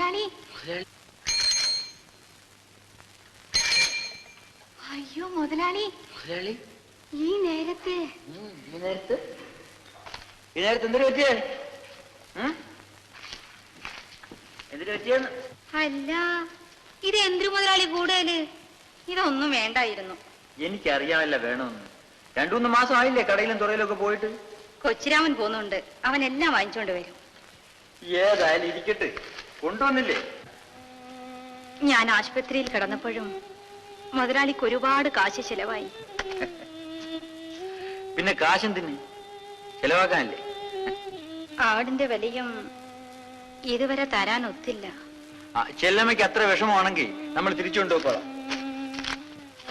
മുതലാളി. അയ്യോ മുതലാളി, ഈ നേരത്തെ എന്തിനു പറ്റിയേ? എന്തിനു പറ്റിയെന്ന്? അല്ല, ഇത് എന്തിനു മുതലാളി കൂടുതല്? ഇതൊന്നും വേണ്ടായിരുന്നു. എനിക്കറിയാമല്ല വേണമെന്ന്. 2-3 മാസം ആയില്ലേ കടയിലും തുറയിലൊക്കെ പോയിട്ട്. കൊച്ചിരാമൻ പോന്നുണ്ട്, അവൻ എല്ലാം വാങ്ങിച്ചോണ്ട് വരും. ഏതായാലും ഇരിക്കട്ടെ, കൊണ്ടുവന്നില്ലേ? ഞാൻ ആശുപത്രിയിൽ കിടന്നപ്പോഴും മുതലാളിക്ക് ഒരുപാട് കാശ് ചെലവായി. പിന്നെ കാശെന്തിന്? ചെലവാക്കാനല്ലേ? ആടിന്റെ വിലയും ഇതുവരെ തരാൻ ഒത്തില്ല. ചെല്ലമ്മയ്ക്ക് അത്ര വിഷമമാണെങ്കിൽ നമ്മൾ തിരിച്ചു കൊണ്ടുപോയിക്കോളാം.